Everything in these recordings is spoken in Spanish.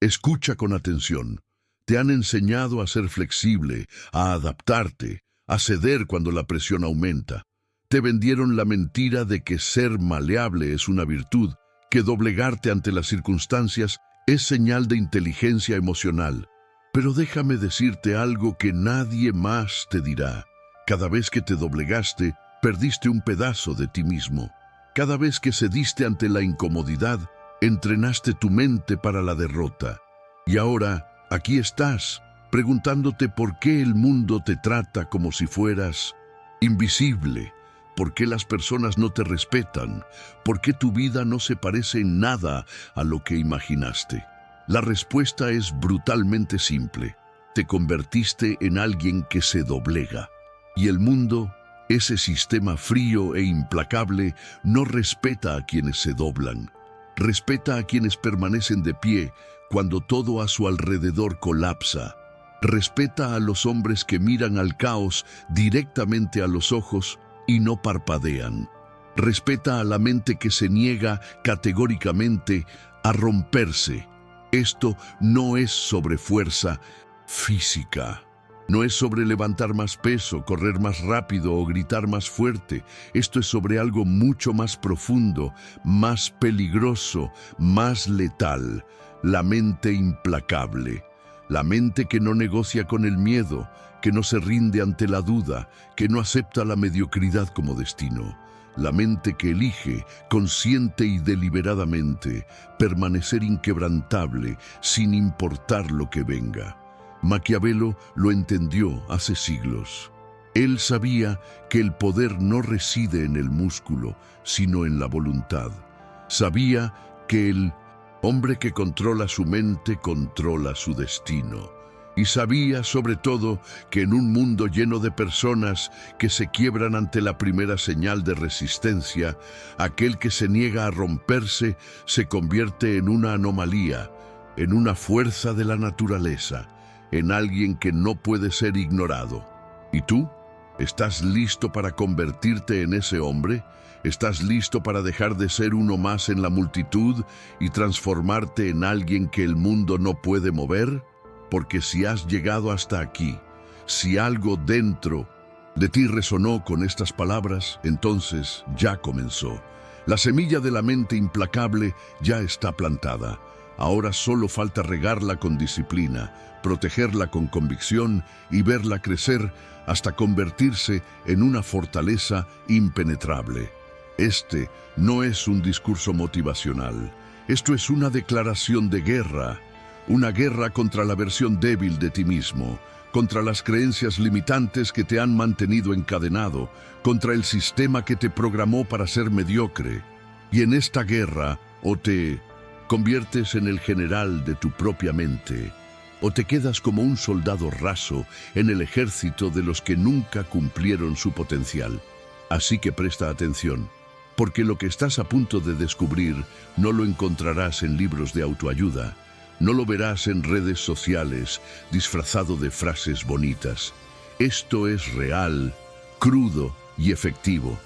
Escucha con atención. Te han enseñado a ser flexible, a adaptarte, a ceder cuando la presión aumenta. Te vendieron la mentira de que ser maleable es una virtud, que doblegarte ante las circunstancias es señal de inteligencia emocional. Pero déjame decirte algo que nadie más te dirá. Cada vez que te doblegaste, perdiste un pedazo de ti mismo. Cada vez que cediste ante la incomodidad, entrenaste tu mente para la derrota. Y ahora, aquí estás, preguntándote por qué el mundo te trata como si fueras invisible, por qué las personas no te respetan, por qué tu vida no se parece en nada a lo que imaginaste. La respuesta es brutalmente simple. Te convertiste en alguien que se doblega. Y el mundo, ese sistema frío e implacable, no respeta a quienes se doblan. Respeta a quienes permanecen de pie cuando todo a su alrededor colapsa. Respeta a los hombres que miran al caos directamente a los ojos y no parpadean. Respeta a la mente que se niega categóricamente a romperse. Esto no es sobre fuerza física. No es sobre levantar más peso, correr más rápido o gritar más fuerte. Esto es sobre algo mucho más profundo, más peligroso, más letal. La mente implacable. La mente que no negocia con el miedo, que no se rinde ante la duda, que no acepta la mediocridad como destino. La mente que elige, consciente y deliberadamente, permanecer inquebrantable sin importar lo que venga. Maquiavelo lo entendió hace siglos. Él sabía que el poder no reside en el músculo, sino en la voluntad. Sabía que el hombre que controla su mente controla su destino. Y sabía, sobre todo, que en un mundo lleno de personas que se quiebran ante la primera señal de resistencia, aquel que se niega a romperse se convierte en una anomalía, en una fuerza de la naturaleza, en alguien que no puede ser ignorado. ¿Y tú? ¿Estás listo para convertirte en ese hombre? ¿Estás listo para dejar de ser uno más en la multitud y transformarte en alguien que el mundo no puede mover? Porque si has llegado hasta aquí, si algo dentro de ti resonó con estas palabras, entonces ya comenzó. La semilla de la mente implacable ya está plantada. Ahora solo falta regarla con disciplina, protegerla con convicción y verla crecer hasta convertirse en una fortaleza impenetrable. Este no es un discurso motivacional. Esto es una declaración de guerra. Una guerra contra la versión débil de ti mismo, contra las creencias limitantes que te han mantenido encadenado, contra el sistema que te programó para ser mediocre. Y en esta guerra, o te conviertes en el general de tu propia mente, o te quedas como un soldado raso en el ejército de los que nunca cumplieron su potencial. Así que presta atención, porque lo que estás a punto de descubrir no lo encontrarás en libros de autoayuda. No lo verás en redes sociales, disfrazado de frases bonitas. Esto es real, crudo y efectivo.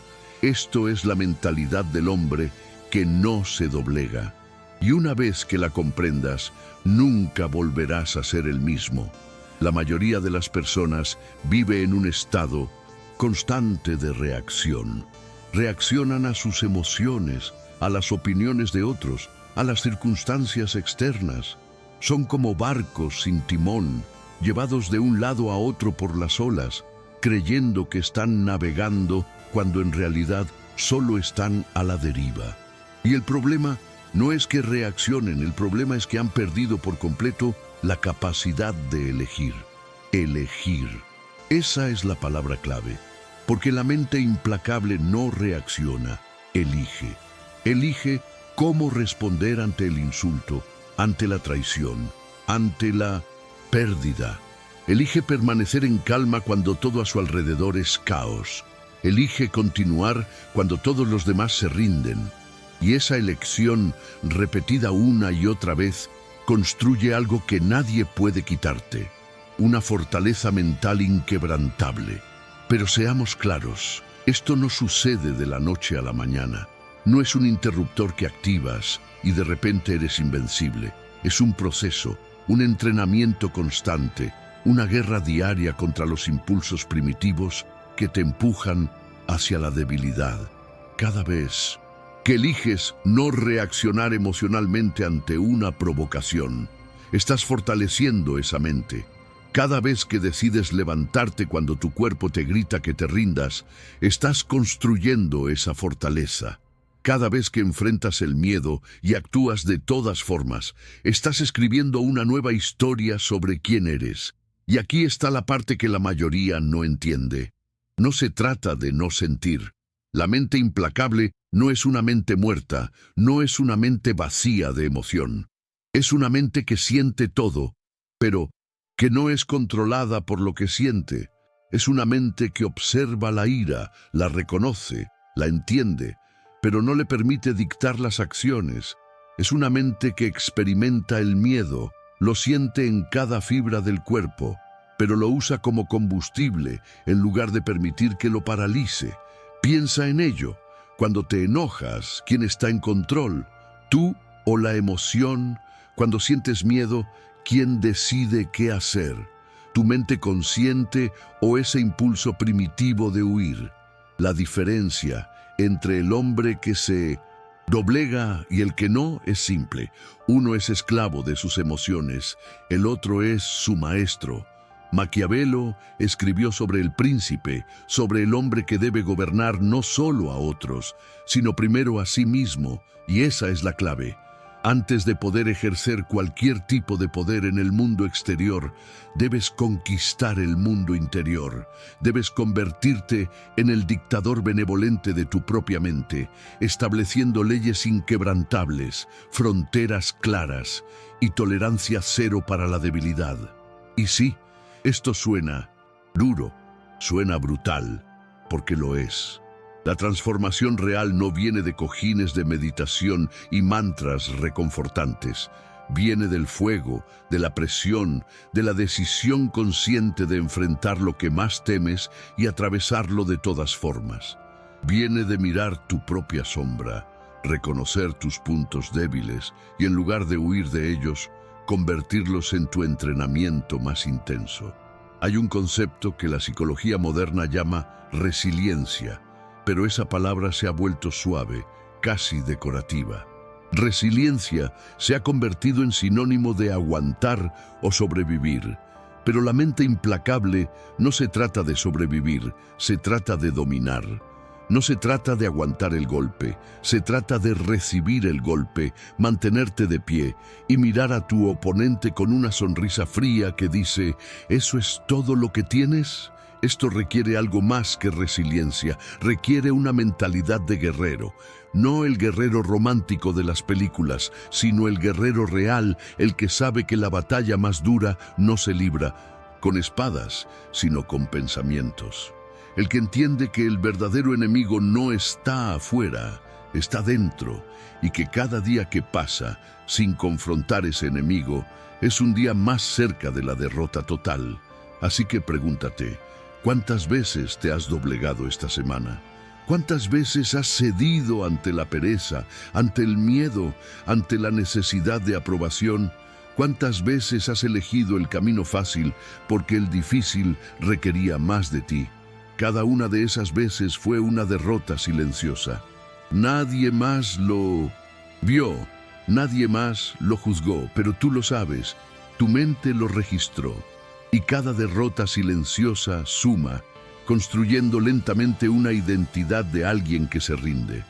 Esto es la mentalidad del hombre que no se doblega. Y una vez que la comprendas, nunca volverás a ser el mismo. La mayoría de las personas vive en un estado constante de reacción. Reaccionan a sus emociones, a las opiniones de otros, a las circunstancias externas. Son como barcos sin timón, llevados de un lado a otro por las olas, creyendo que están navegando cuando en realidad solo están a la deriva. Y el problema no es que reaccionen, el problema es que han perdido por completo la capacidad de elegir. Elegir. Esa es la palabra clave, porque la mente implacable no reacciona, elige. Elige cómo responder ante el insulto, ante la traición, ante la pérdida. Elige permanecer en calma cuando todo a su alrededor es caos. Elige continuar cuando todos los demás se rinden. Y esa elección, repetida una y otra vez, construye algo que nadie puede quitarte. Una fortaleza mental inquebrantable. Pero seamos claros, esto no sucede de la noche a la mañana. No es un interruptor que activas y de repente eres invencible. Es un proceso, un entrenamiento constante, una guerra diaria contra los impulsos primitivos que te empujan hacia la debilidad. Cada vez que eliges no reaccionar emocionalmente ante una provocación, estás fortaleciendo esa mente. Cada vez que decides levantarte cuando tu cuerpo te grita que te rindas, estás construyendo esa fortaleza. Cada vez que enfrentas el miedo y actúas de todas formas, estás escribiendo una nueva historia sobre quién eres. Y aquí está la parte que la mayoría no entiende. No se trata de no sentir. La mente implacable no es una mente muerta, no es una mente vacía de emoción. Es una mente que siente todo, pero que no es controlada por lo que siente. Es una mente que observa la ira, la reconoce, la entiende, pero no le permite dictar las acciones. Es una mente que experimenta el miedo, lo siente en cada fibra del cuerpo, pero lo usa como combustible en lugar de permitir que lo paralice. Piensa en ello. Cuando te enojas, ¿quién está en control? ¿Tú o la emoción? Cuando sientes miedo, ¿quién decide qué hacer? ¿Tu mente consciente o ese impulso primitivo de huir? La diferencia entre el hombre que se doblega y el que no es simple. Uno es esclavo de sus emociones, el otro es su maestro. Maquiavelo escribió sobre el príncipe, sobre el hombre que debe gobernar no solo a otros, sino primero a sí mismo, y esa es la clave. Antes de poder ejercer cualquier tipo de poder en el mundo exterior, debes conquistar el mundo interior. Debes convertirte en el dictador benevolente de tu propia mente, estableciendo leyes inquebrantables, fronteras claras y tolerancia cero para la debilidad. Y sí, esto suena duro, suena brutal, porque lo es. La transformación real no viene de cojines de meditación y mantras reconfortantes. Viene del fuego, de la presión, de la decisión consciente de enfrentar lo que más temes y atravesarlo de todas formas. Viene de mirar tu propia sombra, reconocer tus puntos débiles y en lugar de huir de ellos, convertirlos en tu entrenamiento más intenso. Hay un concepto que la psicología moderna llama resiliencia, pero esa palabra se ha vuelto suave, casi decorativa. Resiliencia se ha convertido en sinónimo de aguantar o sobrevivir, pero la mente implacable no se trata de sobrevivir, se trata de dominar. No se trata de aguantar el golpe, se trata de recibir el golpe, mantenerte de pie y mirar a tu oponente con una sonrisa fría que dice, ¿eso es todo lo que tienes? Esto requiere algo más que resiliencia, requiere una mentalidad de guerrero. No el guerrero romántico de las películas, sino el guerrero real, el que sabe que la batalla más dura no se libra con espadas, sino con pensamientos. El que entiende que el verdadero enemigo no está afuera, está dentro, y que cada día que pasa sin confrontar ese enemigo es un día más cerca de la derrota total. Así que pregúntate, ¿cuántas veces te has doblegado esta semana? ¿Cuántas veces has cedido ante la pereza, ante el miedo, ante la necesidad de aprobación? ¿Cuántas veces has elegido el camino fácil porque el difícil requería más de ti? Cada una de esas veces fue una derrota silenciosa. Nadie más lo vio, nadie más lo juzgó, pero tú lo sabes, tu mente lo registró. Y cada derrota silenciosa suma, construyendo lentamente una identidad de alguien que se rinde.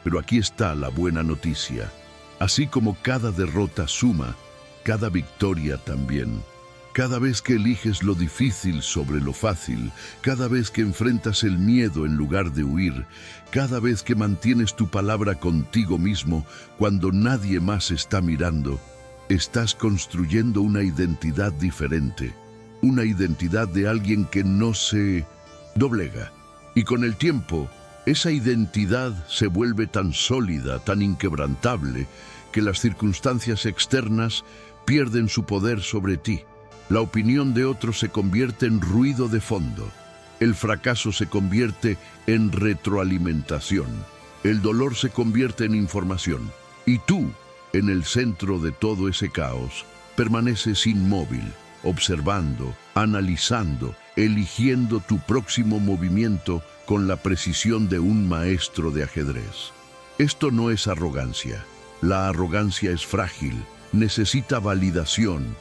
Pero aquí está la buena noticia. Así como cada derrota suma, cada victoria también. Cada vez que eliges lo difícil sobre lo fácil, cada vez que enfrentas el miedo en lugar de huir, cada vez que mantienes tu palabra contigo mismo cuando nadie más está mirando, estás construyendo una identidad diferente, una identidad de alguien que no se doblega. Y con el tiempo, esa identidad se vuelve tan sólida, tan inquebrantable, que las circunstancias externas pierden su poder sobre ti. La opinión de otros se convierte en ruido de fondo. El fracaso se convierte en retroalimentación. El dolor se convierte en información. Y tú, en el centro de todo ese caos, permaneces inmóvil, observando, analizando, eligiendo tu próximo movimiento con la precisión de un maestro de ajedrez. Esto no es arrogancia. La arrogancia es frágil, necesita validación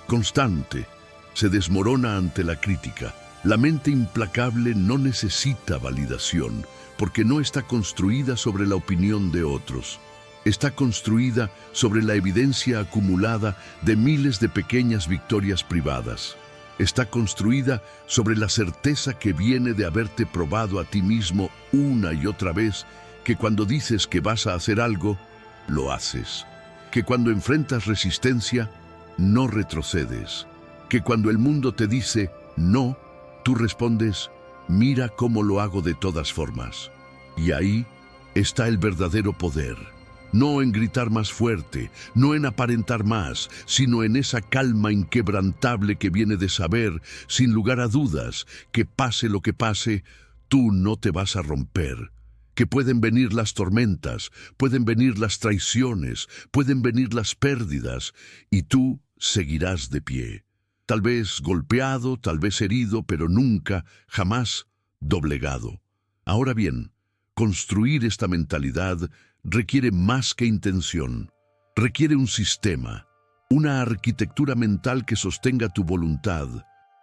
constante, se desmorona ante la crítica. La mente implacable no necesita validación, porque no está construida sobre la opinión de otros. Está construida sobre la evidencia acumulada de miles de pequeñas victorias privadas. Está construida sobre la certeza que viene de haberte probado a ti mismo una y otra vez que cuando dices que vas a hacer algo, lo haces. Que cuando enfrentas resistencia, no retrocedes. Que cuando el mundo te dice no, tú respondes, mira cómo lo hago de todas formas. Y ahí está el verdadero poder. No en gritar más fuerte, no en aparentar más, sino en esa calma inquebrantable que viene de saber, sin lugar a dudas, que pase lo que pase, tú no te vas a romper. Que pueden venir las tormentas, pueden venir las traiciones, pueden venir las pérdidas, y tú seguirás de pie. Tal vez golpeado, tal vez herido, pero nunca, jamás doblegado. Ahora bien, construir esta mentalidad requiere más que intención. Requiere un sistema, una arquitectura mental que sostenga tu voluntad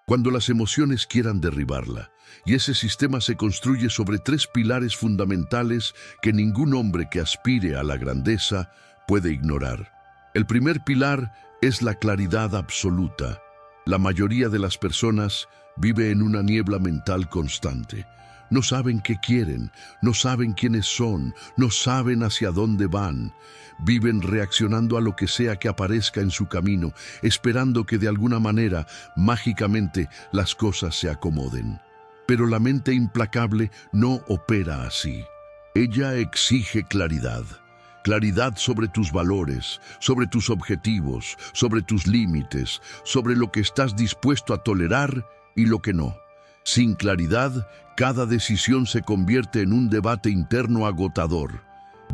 cuando las emociones quieran derribarla. Y ese sistema se construye sobre 3 pilares fundamentales que ningún hombre que aspire a la grandeza puede ignorar. El primer pilar es la claridad absoluta. La mayoría de las personas vive en una niebla mental constante. No saben qué quieren, no saben quiénes son, no saben hacia dónde van. Viven reaccionando a lo que sea que aparezca en su camino, esperando que de alguna manera, mágicamente, las cosas se acomoden. Pero la mente implacable no opera así. Ella exige claridad. Claridad sobre tus valores, sobre tus objetivos, sobre tus límites, sobre lo que estás dispuesto a tolerar y lo que no. Sin claridad, cada decisión se convierte en un debate interno agotador.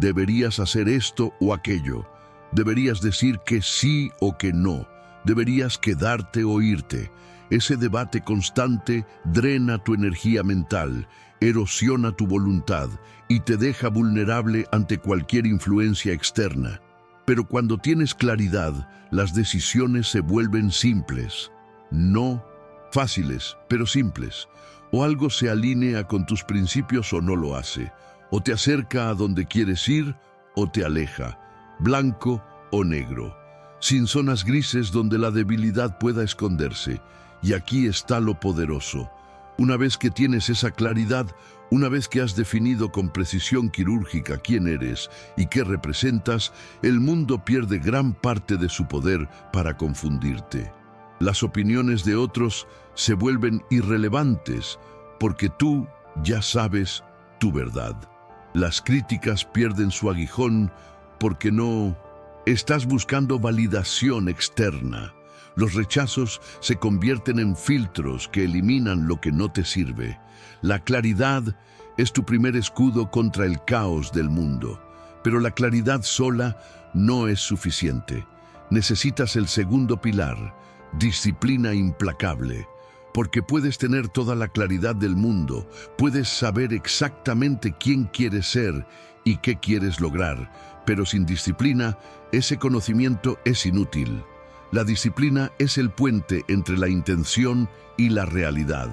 Deberías hacer esto o aquello. Deberías decir que sí o que no. Deberías quedarte o irte. Ese debate constante drena tu energía mental, erosiona tu voluntad y te deja vulnerable ante cualquier influencia externa. Pero cuando tienes claridad, las decisiones se vuelven simples. No fáciles, pero simples. O algo se alinea con tus principios o no lo hace. O te acerca a donde quieres ir o te aleja. Blanco o negro. Sin zonas grises donde la debilidad pueda esconderse. Y aquí está lo poderoso. Una vez que tienes esa claridad, una vez que has definido con precisión quirúrgica quién eres y qué representas, el mundo pierde gran parte de su poder para confundirte. Las opiniones de otros se vuelven irrelevantes porque tú ya sabes tu verdad. Las críticas pierden su aguijón porque no estás buscando validación externa. Los rechazos se convierten en filtros que eliminan lo que no te sirve. La claridad es tu primer escudo contra el caos del mundo, pero la claridad sola no es suficiente. Necesitas el segundo pilar, disciplina implacable, porque puedes tener toda la claridad del mundo, puedes saber exactamente quién quieres ser y qué quieres lograr, pero sin disciplina, ese conocimiento es inútil. La disciplina es el puente entre la intención y la realidad.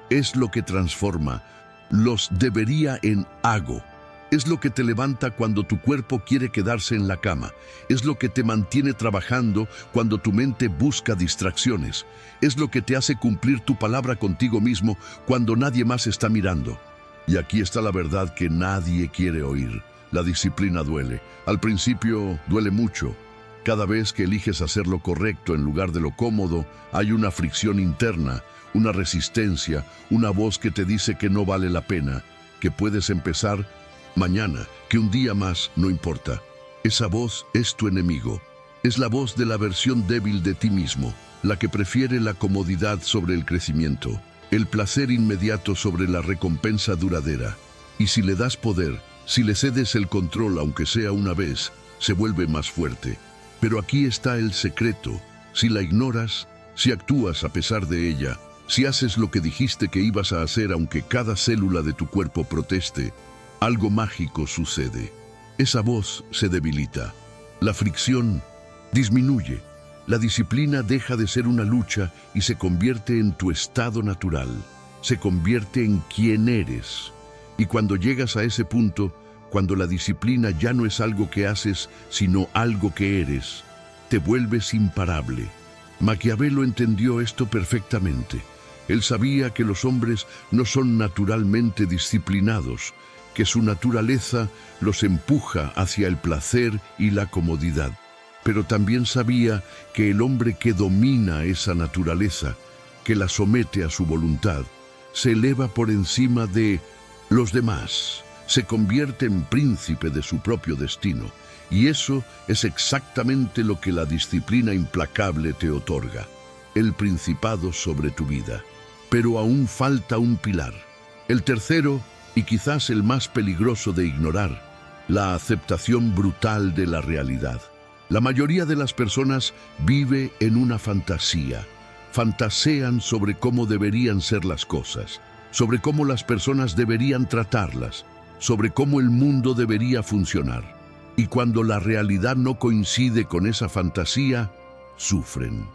Es lo que transforma los debería en hago. Es lo que te levanta cuando tu cuerpo quiere quedarse en la cama. Es lo que te mantiene trabajando cuando tu mente busca distracciones. Es lo que te hace cumplir tu palabra contigo mismo cuando nadie más está mirando. Y aquí está la verdad que nadie quiere oír. La disciplina duele. Al principio duele mucho. Cada vez que eliges hacer lo correcto en lugar de lo cómodo, hay una fricción interna, una resistencia, una voz que te dice que no vale la pena, que puedes empezar mañana, que un día más no importa. Esa voz es tu enemigo. Es la voz de la versión débil de ti mismo, la que prefiere la comodidad sobre el crecimiento, el placer inmediato sobre la recompensa duradera. Y si le das poder, si le cedes el control aunque sea una vez, se vuelve más fuerte. Pero aquí está el secreto. Si la ignoras, si actúas a pesar de ella, si haces lo que dijiste que ibas a hacer aunque cada célula de tu cuerpo proteste, algo mágico sucede. Esa voz se debilita. La fricción disminuye. La disciplina deja de ser una lucha y se convierte en tu estado natural. Se convierte en quien eres. Y cuando llegas a ese punto, cuando la disciplina ya no es algo que haces, sino algo que eres, te vuelves imparable. Maquiavelo entendió esto perfectamente. Él sabía que los hombres no son naturalmente disciplinados, que su naturaleza los empuja hacia el placer y la comodidad. Pero también sabía que el hombre que domina esa naturaleza, que la somete a su voluntad, se eleva por encima de los demás, se convierte en príncipe de su propio destino. Y eso es exactamente lo que la disciplina implacable te otorga, el principado sobre tu vida. Pero aún falta un pilar. El tercero, y quizás el más peligroso de ignorar, la aceptación brutal de la realidad. La mayoría de las personas vive en una fantasía. Fantasean sobre cómo deberían ser las cosas, sobre cómo las personas deberían tratarlas, sobre cómo el mundo debería funcionar. Y cuando la realidad no coincide con esa fantasía, sufren.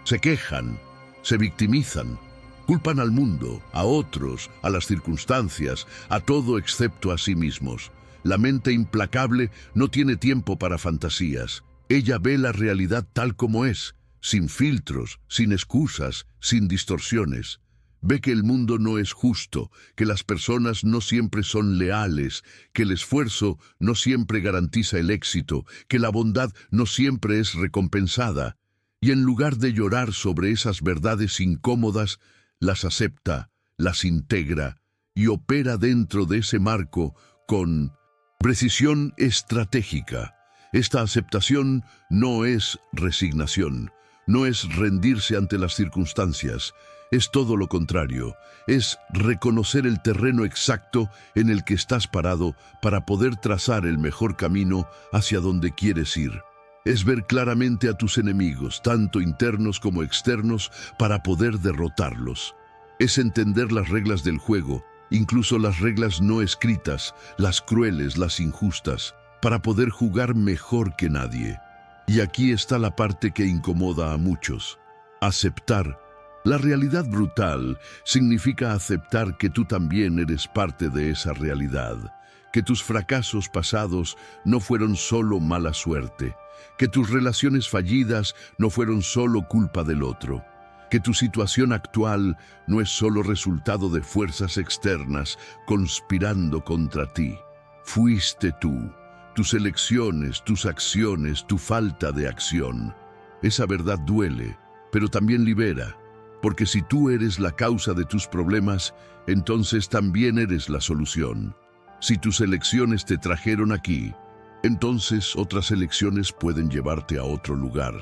Se quejan, se victimizan, culpan al mundo, a otros, a las circunstancias, a todo excepto a sí mismos. La mente implacable no tiene tiempo para fantasías. Ella ve la realidad tal como es, sin filtros, sin excusas, sin distorsiones. Ve que el mundo no es justo, que las personas no siempre son leales, que el esfuerzo no siempre garantiza el éxito, que la bondad no siempre es recompensada. Y en lugar de llorar sobre esas verdades incómodas, las acepta, las integra y opera dentro de ese marco con precisión estratégica. Esta aceptación no es resignación, no es rendirse ante las circunstancias, es todo lo contrario, es reconocer el terreno exacto en el que estás parado para poder trazar el mejor camino hacia donde quieres ir. Es ver claramente a tus enemigos, tanto internos como externos, para poder derrotarlos. Es entender las reglas del juego, incluso las reglas no escritas, las crueles, las injustas, para poder jugar mejor que nadie. Y aquí está la parte que incomoda a muchos: aceptar. La realidad brutal significa aceptar que tú también eres parte de esa realidad, que tus fracasos pasados no fueron solo mala suerte, que tus relaciones fallidas no fueron solo culpa del otro, que tu situación actual no es solo resultado de fuerzas externas conspirando contra ti. Fuiste tú, tus elecciones, tus acciones, tu falta de acción. Esa verdad duele, pero también libera, porque si tú eres la causa de tus problemas, entonces también eres la solución. Si tus elecciones te trajeron aquí, entonces otras elecciones pueden llevarte a otro lugar.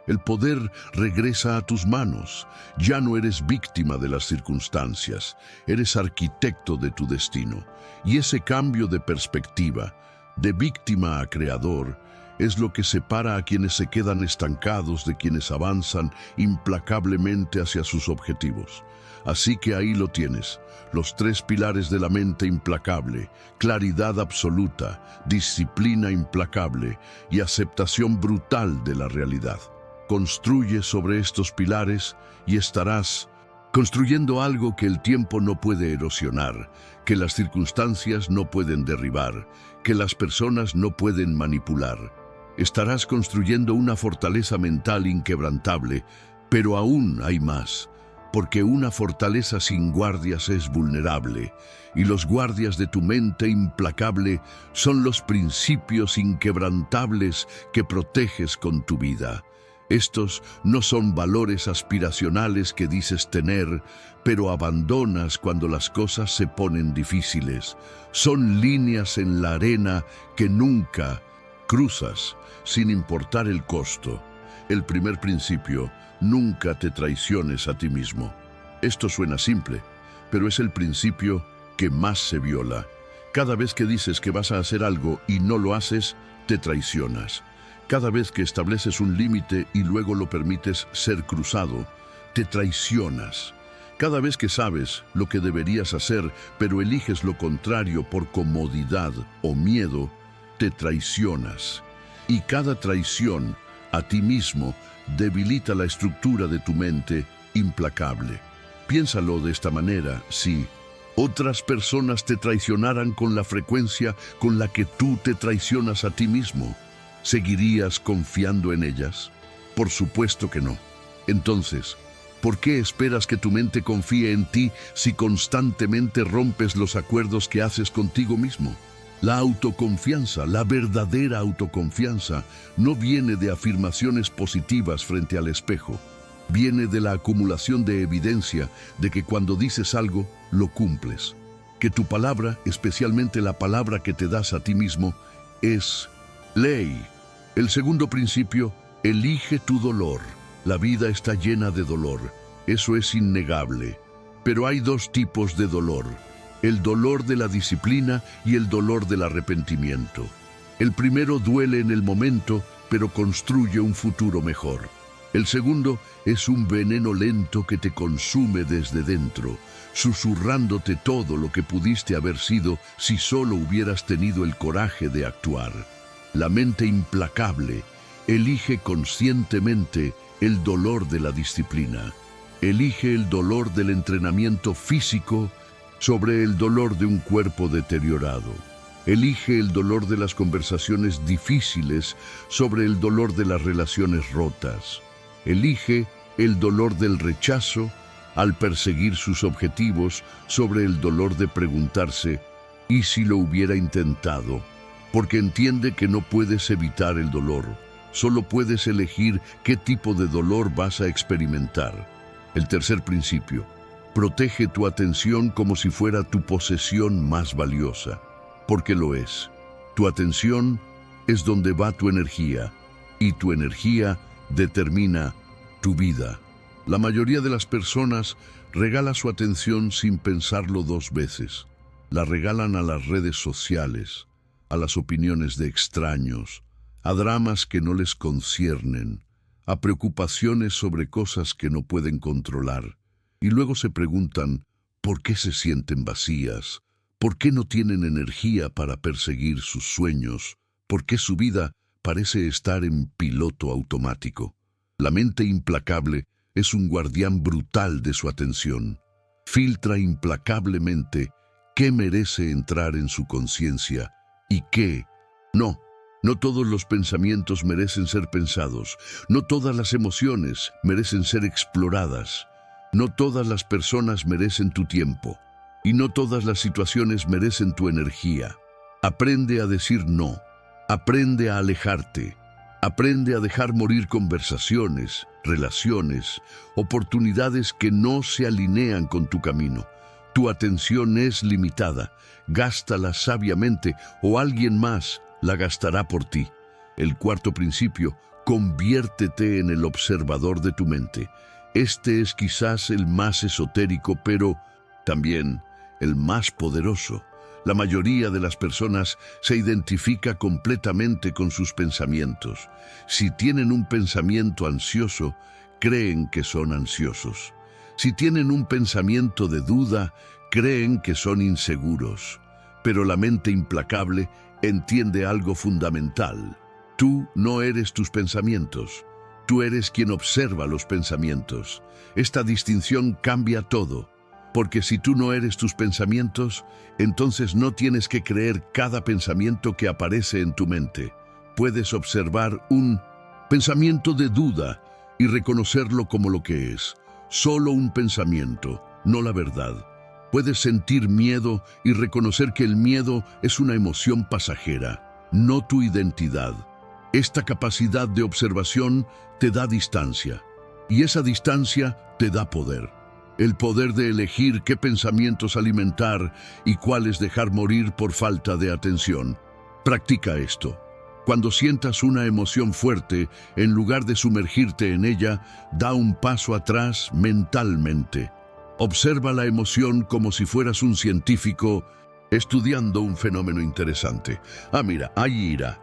El poder regresa a tus manos. Ya no eres víctima de las circunstancias, eres arquitecto de tu destino. Y ese cambio de perspectiva, de víctima a creador, es lo que separa a quienes se quedan estancados de quienes avanzan implacablemente hacia sus objetivos. Así que ahí lo tienes, los tres pilares de la mente implacable: claridad absoluta, disciplina implacable y aceptación brutal de la realidad. Construye sobre estos pilares y estarás construyendo algo que el tiempo no puede erosionar, que las circunstancias no pueden derribar, que las personas no pueden manipular. Estarás construyendo una fortaleza mental inquebrantable, pero aún hay más, porque una fortaleza sin guardias es vulnerable, y los guardias de tu mente implacable son los principios inquebrantables que proteges con tu vida. Estos no son valores aspiracionales que dices tener, pero abandonas cuando las cosas se ponen difíciles. Son líneas en la arena que nunca cruzas, sin importar el costo. El primer principio: nunca te traiciones a ti mismo. Esto suena simple, pero es el principio que más se viola. Cada vez que dices que vas a hacer algo y no lo haces, te traicionas. Cada vez que estableces un límite y luego lo permites ser cruzado, te traicionas. Cada vez que sabes lo que deberías hacer, pero eliges lo contrario por comodidad o miedo, te traicionas. Y cada traición a ti mismo debilita la estructura de tu mente implacable. Piénsalo de esta manera: si otras personas te traicionaran con la frecuencia con la que tú te traicionas a ti mismo, ¿seguirías confiando en ellas? Por supuesto que no. Entonces, ¿por qué esperas que tu mente confíe en ti si constantemente rompes los acuerdos que haces contigo mismo? La autoconfianza, la verdadera autoconfianza, no viene de afirmaciones positivas frente al espejo. Viene de la acumulación de evidencia de que cuando dices algo, lo cumples. Que tu palabra, especialmente la palabra que te das a ti mismo, es ley. El segundo principio: elige tu dolor. La vida está llena de dolor. Eso es innegable. Pero hay dos tipos de dolor: el dolor de la disciplina y el dolor del arrepentimiento. El primero duele en el momento, pero construye un futuro mejor. El segundo es un veneno lento que te consume desde dentro, susurrándote todo lo que pudiste haber sido si solo hubieras tenido el coraje de actuar. La mente implacable elige conscientemente el dolor de la disciplina. Elige el dolor del entrenamiento físico sobre el dolor de un cuerpo deteriorado. Elige el dolor de las conversaciones difíciles sobre el dolor de las relaciones rotas. Elige el dolor del rechazo al perseguir sus objetivos sobre el dolor de preguntarse ¿y si lo hubiera intentado? Porque entiende que no puedes evitar el dolor. Solo puedes elegir qué tipo de dolor vas a experimentar. El tercer principio: protege tu atención como si fuera tu posesión más valiosa, porque lo es. Tu atención es donde va tu energía, y tu energía determina tu vida. La mayoría de las personas regala su atención sin pensarlo dos veces. La regalan a las redes sociales, a las opiniones de extraños, a dramas que no les conciernen, a preocupaciones sobre cosas que no pueden controlar. Y luego se preguntan, ¿por qué se sienten vacías? ¿Por qué no tienen energía para perseguir sus sueños? ¿Por qué su vida parece estar en piloto automático? La mente implacable es un guardián brutal de su atención. Filtra implacablemente qué merece entrar en su conciencia y qué no. No todos los pensamientos merecen ser pensados. No todas las emociones merecen ser exploradas. No todas las personas merecen tu tiempo. Y no todas las situaciones merecen tu energía. Aprende a decir no. Aprende a alejarte. Aprende a dejar morir conversaciones, relaciones, oportunidades que no se alinean con tu camino. Tu atención es limitada. Gástala sabiamente o alguien más la gastará por ti. El cuarto principio: conviértete en el observador de tu mente. Este es quizás el más esotérico, pero también el más poderoso. La mayoría de las personas se identifica completamente con sus pensamientos. Si tienen un pensamiento ansioso, creen que son ansiosos. Si tienen un pensamiento de duda, creen que son inseguros. Pero la mente implacable entiende algo fundamental. Tú no eres tus pensamientos. Tú eres quien observa los pensamientos. Esta distinción cambia todo. Porque si tú no eres tus pensamientos, entonces no tienes que creer cada pensamiento que aparece en tu mente. Puedes observar un pensamiento de duda y reconocerlo como lo que es. Solo un pensamiento, no la verdad. Puedes sentir miedo y reconocer que el miedo es una emoción pasajera, no tu identidad. Esta capacidad de observación te da distancia, y esa distancia te da poder. El poder de elegir qué pensamientos alimentar y cuáles dejar morir por falta de atención. Practica esto. Cuando sientas una emoción fuerte, en lugar de sumergirte en ella, da un paso atrás mentalmente. Observa la emoción como si fueras un científico estudiando un fenómeno interesante. Ah, mira, hay ira